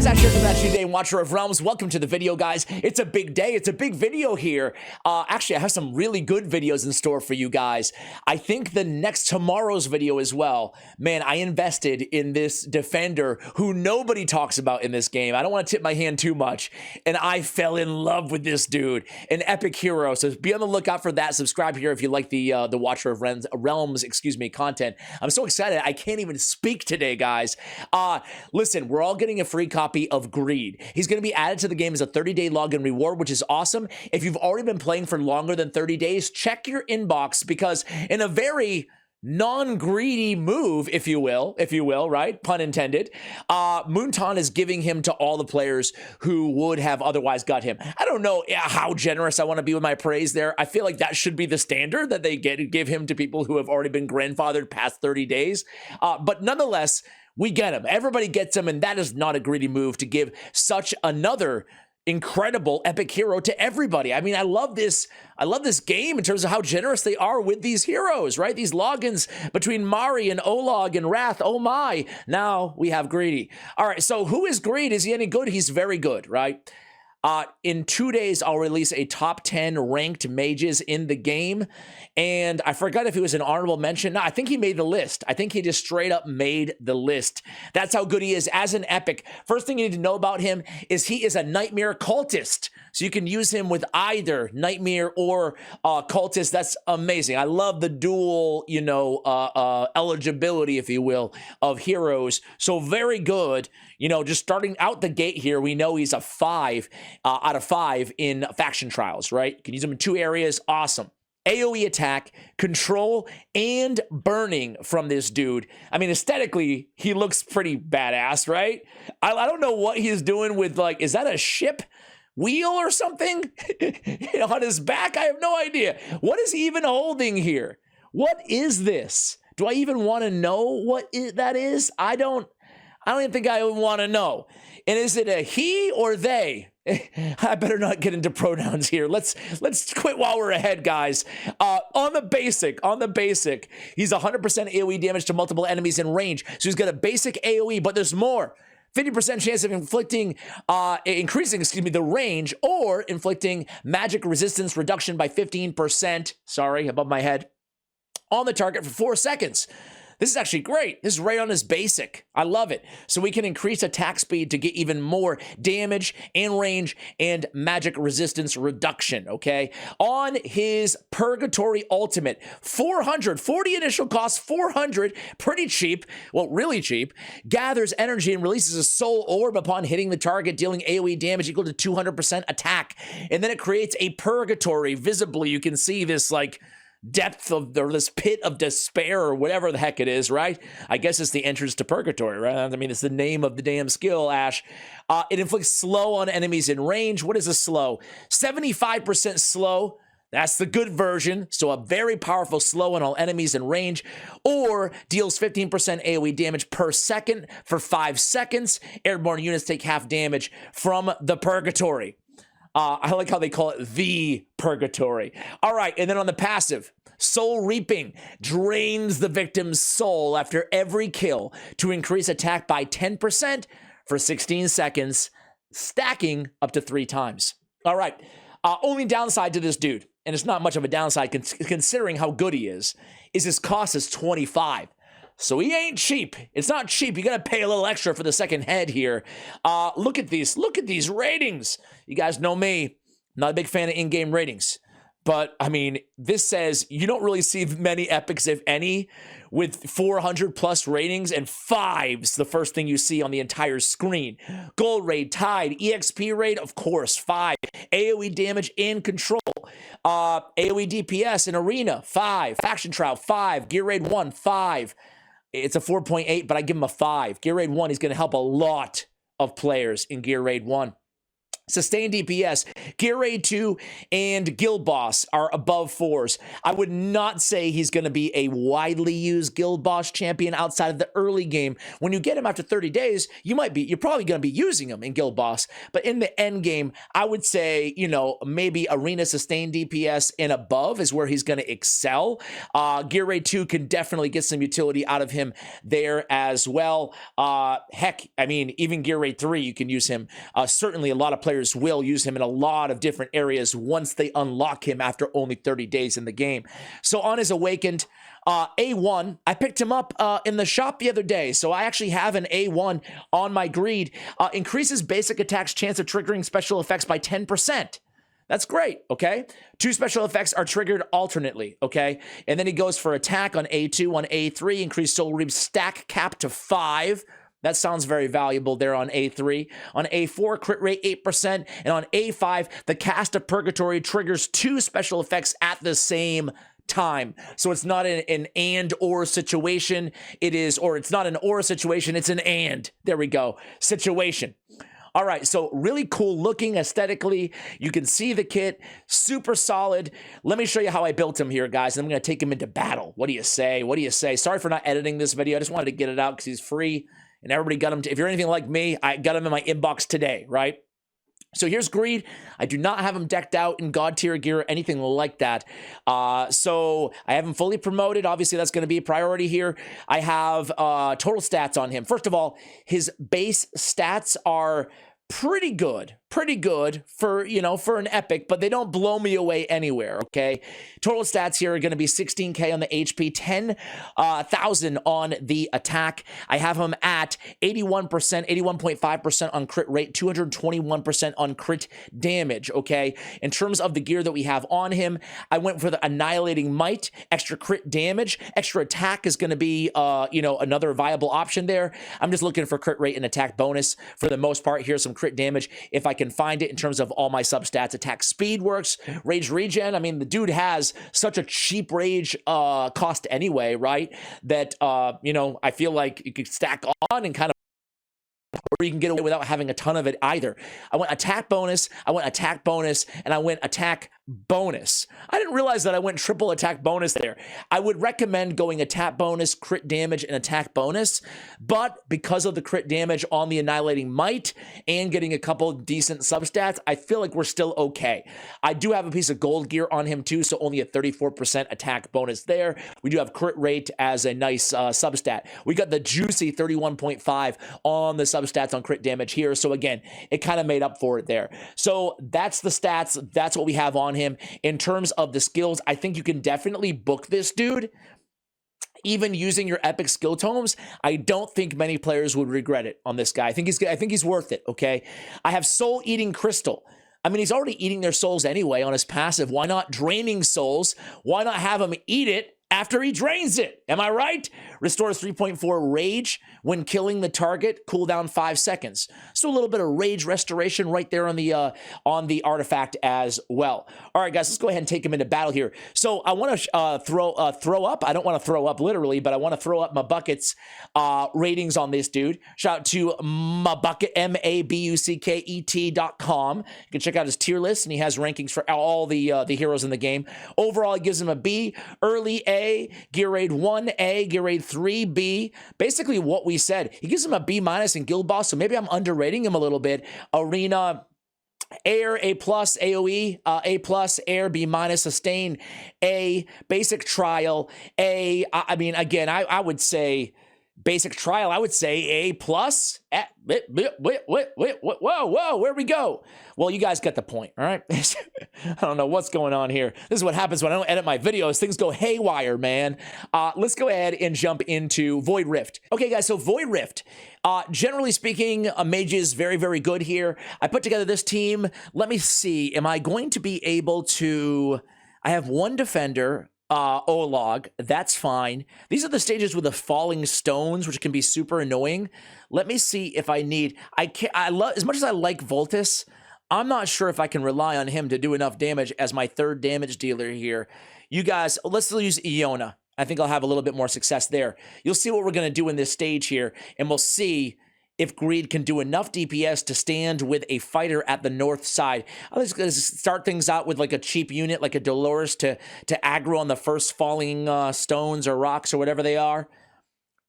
guys, Ash here from Match Today, Watcher of Realms. Welcome to the video, guys. It's a big day. It's a big video here. Actually, I have some really good videos in store for you guys. I think tomorrow's video as well. Man, I invested in this defender who nobody talks about in this game. I don't want to tip my hand too much. And I fell in love with this dude, an epic hero. So be on the lookout for that. Subscribe here if you like the Watcher of Realms, content. I'm so excited. I can't even speak today, guys. Listen, we're all getting a free copy of Greed. He's going to be added to the game as a 30-day login reward, which is awesome. If you've already been playing for longer than 30 days, check your inbox, because in a very non-greedy move, if you will, right? Pun intended. Moonton is giving him to all the players who would have otherwise got him. I don't know how generous I want to be with my praise there. I feel like that should be the standard, that they give him to people who have already been grandfathered past 30 days. But nonetheless, we get him. Everybody gets him, and that is not a greedy move to give such another incredible epic hero to everybody. I mean, I love this game in terms of how generous they are with these heroes, right? These logins between Mari and Olog and Wrath. Oh my, now we have Greedy. All right, so who is Greed? Is he any good? He's very good, right? In 2 days, I'll release a top 10 ranked mages in the game. And I forgot if he was an honorable mention. No, I think he made the list. I think he just straight up made the list. That's how good he is as an epic. First thing you need to know about him is he is a Nightmare cultist. So you can use him with either Nightmare or cultist. That's amazing. I love the dual, eligibility, if you will, of heroes. So very good. Just starting out the gate here, we know he's a 5 out of 5 in faction trials, right? You can use him in 2 areas. Awesome. AoE attack, control, and burning from this dude. I mean, aesthetically, he looks pretty badass, right? I don't know what he's doing with, is that a ship wheel or something on his back? I have no idea. What is he even holding here? What is this? Do I even want to know what that is? I don't even think I want to know. And is it a he or they? I better not get into pronouns here. Let's quit while we're ahead, guys. On the basic, he's 100% AoE damage to multiple enemies in range. So he's got a basic AoE, but there's more. 50% chance of increasing the range, or inflicting magic resistance reduction by 15%. Sorry, above my head. On the target for 4 seconds. This is actually great. This is right on his basic. I love it. So we can increase attack speed to get even more damage and range and magic resistance reduction, okay? On his Purgatory Ultimate, 40 initial cost, 400, pretty cheap, well, really cheap, gathers energy and releases a soul orb upon hitting the target, dealing AoE damage equal to 200% attack. And then it creates a purgatory. Visibly, you can see this, depth of this pit of despair, or whatever the heck it is, right? I guess it's the entrance to purgatory, right? I mean, it's the name of the damn skill, Ash. It inflicts slow on enemies in range. What is a slow? 75% slow. That's the good version. So a very powerful slow on all enemies in range, or deals 15% AoE damage per second for 5 seconds. Airborne units take half damage from the purgatory. I like how they call it the purgatory. All right, and then on the passive, Soul Reaping drains the victim's soul after every kill to increase attack by 10% for 16 seconds, stacking up to 3 times. All right, only downside to this dude, and it's not much of a downside considering how good he is his cost is 25. So he ain't cheap. It's not cheap. You got to pay a little extra for the second head here. Look at these ratings. You guys know me. Not a big fan of in-game ratings. But, I mean, this says you don't really see many epics, if any, with 400 plus ratings, and 5's the first thing you see on the entire screen. Gold raid, Tide, EXP raid, of course, 5. AoE damage and control. AoE DPS in Arena, 5. Faction Trial, 5. Gear raid 1, 5. It's a 4.8, but I give him a 5. Gear raid 1, he's going to help a lot of players in Gear raid 1. Sustained DPS, Gear Raid 2 and Guild Boss are above 4s. I would not say he's going to be a widely used Guild Boss champion outside of the early game. When you get him after 30 days, you're probably going to be using him in Guild Boss. But in the end game, I would say, you know, maybe Arena Sustained DPS and above is where he's going to excel. Gear Raid 2 can definitely get some utility out of him there as well. Heck, I mean, even Gear Raid 3, you can use him. Certainly a lot of players will use him in a lot of different areas once they unlock him after only 30 days in the game. So on his Awakened, A1, I picked him up in the shop the other day. So I actually have an A1 on my greed. Increases basic attacks chance of triggering special effects by 10%. That's great, okay? 2 special effects are triggered alternately, okay? And then he goes for attack on A2. On A3, increase Soul Reap stack cap to 5. That sounds very valuable there on A3. On A4, crit rate 8%. And on A5, the Cast of Purgatory triggers 2 special effects at the same time. So it's not an and/or situation. It's not an or situation, it's an and. There we go. Situation. All right, so really cool looking aesthetically. You can see the kit, super solid. Let me show you how I built him here, guys. I'm going to take him into battle. What do you say? What do you say? Sorry for not editing this video. I just wanted to get it out because he's free. And everybody got him. If you're anything like me, I got him in my inbox today, right? So here's Greed. I do not have him decked out in God tier gear or anything like that. So I have him fully promoted. Obviously, that's going to be a priority here. I have total stats on him. First of all, his base stats are pretty good for, you know, for an epic, but they don't blow me away anywhere, okay? Total stats here are going to be 16K on the HP, 10,000 on the attack. I have him at 81%, 81.5% on crit rate, 221% on crit damage, okay? In terms of the gear that we have on him, I went for the Annihilating Might, extra crit damage, extra attack is going to be, you know, another viable option there. I'm just looking for crit rate and attack bonus for the most part. Here's some crit damage if I can find it in terms of all my substats. Attack speed works, rage regen. I mean, the dude has such a cheap rage cost anyway, right? That, you know, I feel like you could stack on and kind of, or you can get away without having a ton of it either. I went attack bonus, and I went attack bonus. I didn't realize that I went triple attack bonus there. I would recommend going attack bonus, crit damage, and attack bonus, but because of the crit damage on the Annihilating Might and getting a couple decent substats, I feel like we're still okay. I do have a piece of gold gear on him too, so only a 34% attack bonus there. We do have crit rate as a nice substat. We got the juicy 31.5 on the substats on crit damage here, so again, it kind of made up for it there. So that's the stats. That's what we have on him. In terms of the skills, I think you can definitely book this dude. Even using your epic skill tomes, I don't think many players would regret it on this guy. I think he's worth it, okay? I have Soul Eating Crystal. I mean, he's already eating their souls anyway on his passive. Why not Draining Souls? Why not have him eat it after he drains it? Am I right? Restores 3.4 rage when killing the target, cooldown 5 seconds. So a little bit of rage restoration right there on the artifact as well. All right, guys, let's go ahead and take him into battle here. So I want to throw up. I don't want to throw up literally, but I want to throw up my buckets ratings on this dude. Shout out to Mabucket, MABUCKET.com. You can check out his tier list, and he has rankings for all the heroes in the game. Overall, he gives him a B. Early A, Gear Raid 1A, Gear Raid 3B. Basically what we said. He gives him a B- in Guild Boss, so maybe I'm underrating him a little bit. Arena, Air, A+, AoE, A+, Air, B-, Sustain, A, Basic Trial, A. I mean, again, I would say Basic Trial, I would say A+. Whoa, where we go? Well, you guys get the point, all right? I don't know what's going on here. This is what happens when I don't edit my videos. Things go haywire, man. Let's go ahead and jump into Void Rift. Okay, guys, so Void Rift. Generally speaking, Mage is very, very good here. I put together this team. Let me see. Am I going to be able to... I have one defender, Olog, that's fine. These are the stages with the falling stones, which can be super annoying. Let me see if I need... I love, as much as I like Voltus, I'm not sure if I can rely on him to do enough damage as my third damage dealer here. You guys, let's use Iona. I think I'll have a little bit more success there. You'll see what we're going to do in this stage here, and we'll see if Greed can do enough DPS to stand with a fighter at the north side. I'm just going to start things out with like a cheap unit, like a Dolores, to aggro on the first falling stones or rocks or whatever they are.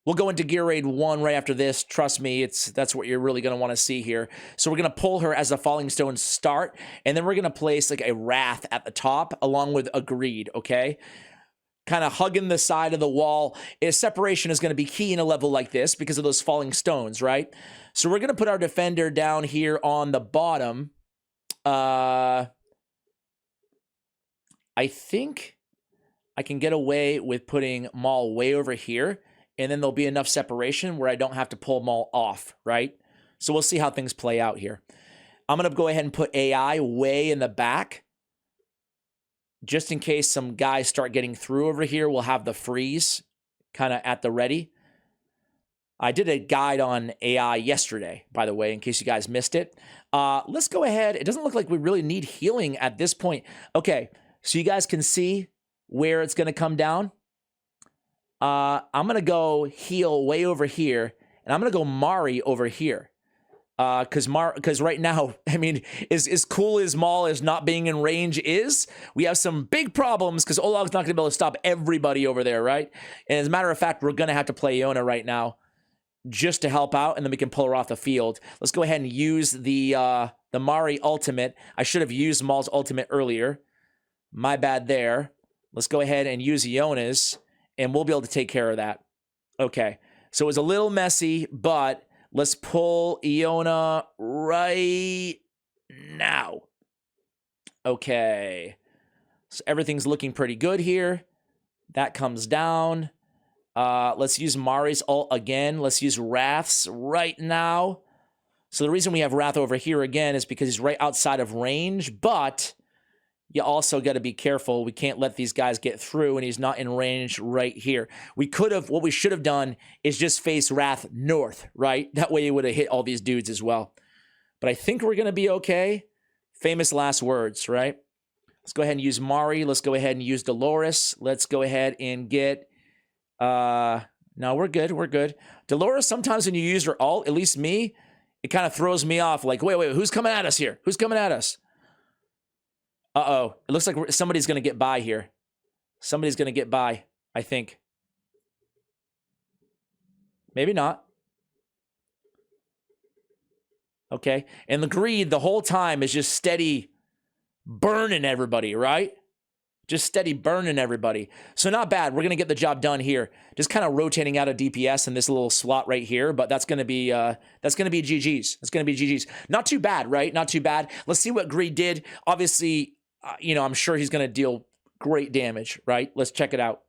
We'll go into Gear Raid 1 right after this. Trust me, that's what you're really going to want to see here. So we're going to pull her as the Falling Stones start, and then we're going to place like a Wrath at the top along with a Greed, okay? Kind of hugging the side of the wall. Separation is going to be key in a level like this because of those falling stones, right? So we're going to put our defender down here on the bottom. I think I can get away with putting Maul way over here, and then there'll be enough separation where I don't have to pull Maul off, right? So we'll see how things play out here. I'm going to go ahead and put AI way in the back. Just in case some guys start getting through over here, we'll have the freeze kind of at the ready. I did a guide on AI yesterday, by the way, in case you guys missed it. Let's go ahead. It doesn't look like we really need healing at this point. Okay, so you guys can see where it's going to come down. I'm going to go heal way over here, and I'm going to go Mari over here. Because right now, I mean, as cool as Maul is not being in range is, we have some big problems because Olog's not going to be able to stop everybody over there, right? And as a matter of fact, we're going to have to play Iona right now just to help out, and then we can pull her off the field. Let's go ahead and use the Mari ultimate. I should have used Maul's ultimate earlier. My bad there. Let's go ahead and use Iona's, and we'll be able to take care of that. Okay, so it was a little messy, but let's pull Iona right now. Okay, so everything's looking pretty good here. That comes down. Let's use Mari's ult again. Let's use Wrath's right now. So the reason we have Wrath over here again is because he's right outside of range, but you also got to be careful. We can't let these guys get through, and he's not in range right here. What we should have done is just face Wrath north, right? That way he would have hit all these dudes as well. But I think we're going to be okay. Famous last words, right? Let's go ahead and use Mari. Let's go ahead and use Dolores. Let's go ahead and get... no, we're good. We're good. Dolores, sometimes when you use her ult, at least me, it kind of throws me off. Like, wait, who's coming at us here? Who's coming at us? Uh-oh. It looks like somebody's going to get by here. Somebody's going to get by, I think. Maybe not. Okay. And the Greed the whole time is just steady burning everybody, right? Just steady burning everybody. So not bad. We're going to get the job done here. Just kind of rotating out of DPS in this little slot right here, but that's going to be GG's. That's going to be GG's. Not too bad, right? Not too bad. Let's see what Greed did. Obviously, I'm sure he's going to deal great damage, right? Let's check it out.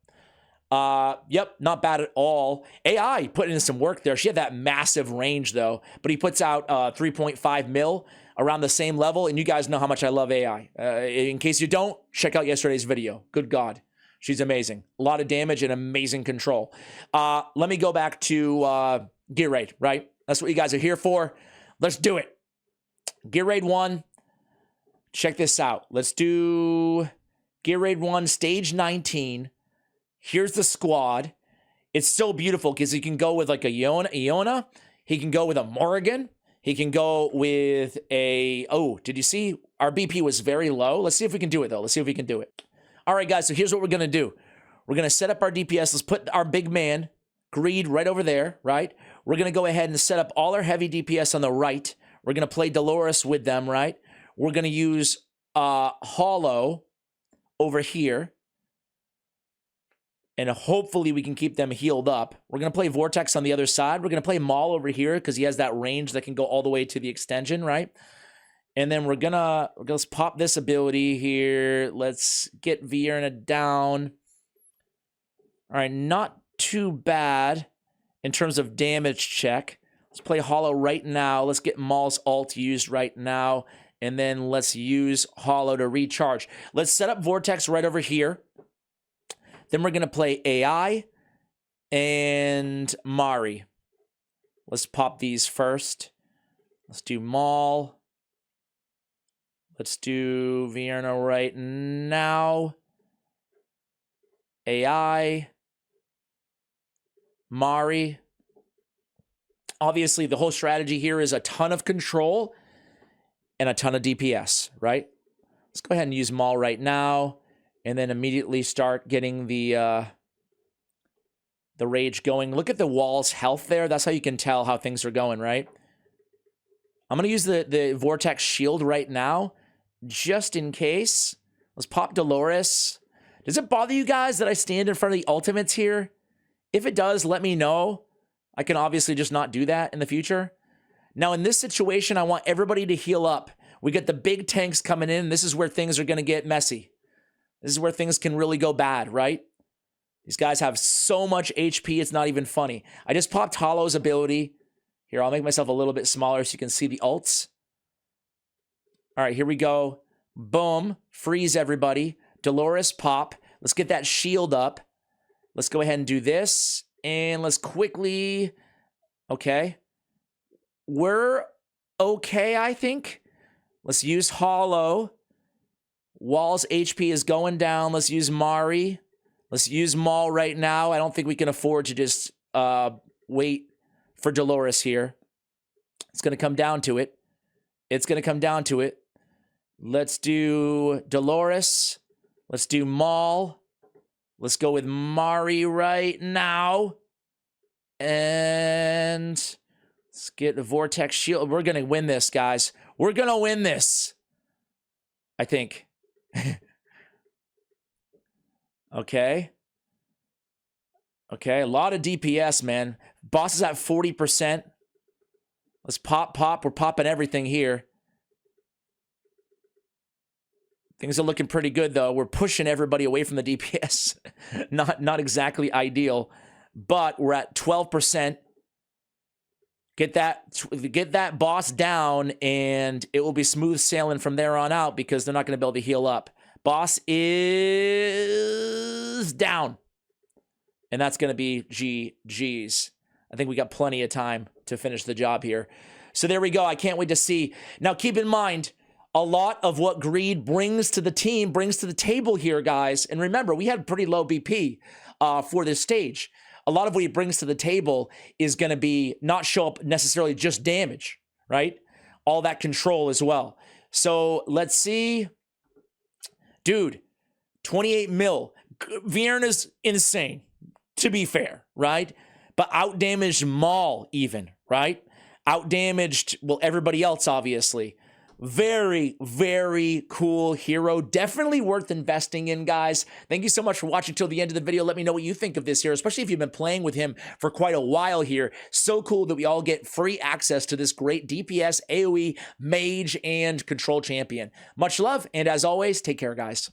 Yep, not bad at all. AI put in some work there. She had that massive range, though, but he puts out 3.5 mil around the same level, and you guys know how much I love AI. In case you don't, check out yesterday's video. Good God. She's amazing. A lot of damage and amazing control. Let me go back to Gear Raid, right? That's what you guys are here for. Let's do it. Gear Raid 1. Check this out. Let's do Gear Raid 1, Stage 19. Here's the squad. It's so beautiful because he can go with like a Iona. He can go with a Morrigan. He can go with a... Oh, did you see? Our BP was very low. Let's see if we can do it, though. Let's see if we can do it. All right, guys, so here's what we're going to do. We're going to set up our DPS. Let's put our big man, Greed, right over there, right? We're going to go ahead and set up all our heavy DPS on the right. We're going to play Dolores with them, right? We're going to use Hollow over here. And hopefully we can keep them healed up. We're going to play Vortex on the other side. We're going to play Maul over here because he has that range that can go all the way to the extension, right? And then let's pop this ability here. Let's get Vierna down. All right, not too bad in terms of damage check. Let's play Hollow right now. Let's get Maul's ult used right now. And then let's use Hollow to recharge. Let's set up Vortex right over here. Then we're going to play AI and Mari. Let's pop these first. Let's do Maul. Let's do Vierna right now. AI. Mari. Obviously, the whole strategy here is a ton of control and a ton of DPS, right? Let's go ahead and use Maul right now, and then immediately start getting the rage going. Look at the wall's health there. That's how you can tell how things are going, right? I'm going to use the Vortex Shield right now, just in case. Let's pop Dolores. Does it bother you guys that I stand in front of the ultimates here? If it does, let me know. I can obviously just not do that in the future. Now, in this situation, I want everybody to heal up. We get the big tanks coming in. This is where things are going to get messy. This is where things can really go bad, right? These guys have so much HP, it's not even funny. I just popped Hollow's ability. Here, I'll make myself a little bit smaller so you can see the ults. All right, here we go. Boom. Freeze everybody. Dolores pop. Let's get that shield up. Let's go ahead and do this. And let's quickly... Okay. We're okay, I think. Let's use Hollow. Wall's HP is going down. Let's use Mari. Let's use Maul right now. I don't think we can afford to just wait for Dolores here. It's going to come down to it. It's going to come down to it. Let's do Dolores. Let's do Maul. Let's go with Mari right now. And let's get the Vortex Shield. We're going to win this, guys. We're going to win this. I think. Okay. Okay, a lot of DPS, man. Boss is at 40%. Let's pop. We're popping everything here. Things are looking pretty good, though. We're pushing everybody away from the DPS. Not exactly ideal, but we're at 12%. Get that boss down, and it will be smooth sailing from there on out because they're not going to be able to heal up. Boss is down. And that's going to be GG's. I think we got plenty of time to finish the job here. So there we go. I can't wait to see. Now, keep in mind, a lot of what Greed brings to the team, brings to the table here, guys. And remember, we had pretty low BP for this stage. A lot of what he brings to the table is going to be not show up necessarily just damage, right? All that control as well. So let's see. Dude, 28 mil. Vierna's insane, to be fair, right? But outdamaged Maul even, right? Outdamaged, well, everybody else, obviously. Very, very cool hero. Definitely worth investing in, guys. Thank you so much for watching till the end of the video. Let me know what you think of this here, especially if you've been playing with him for quite a while here. So cool that we all get free access to this great DPS, AoE, Mage, and Control champion. Much love, and as always, take care, guys.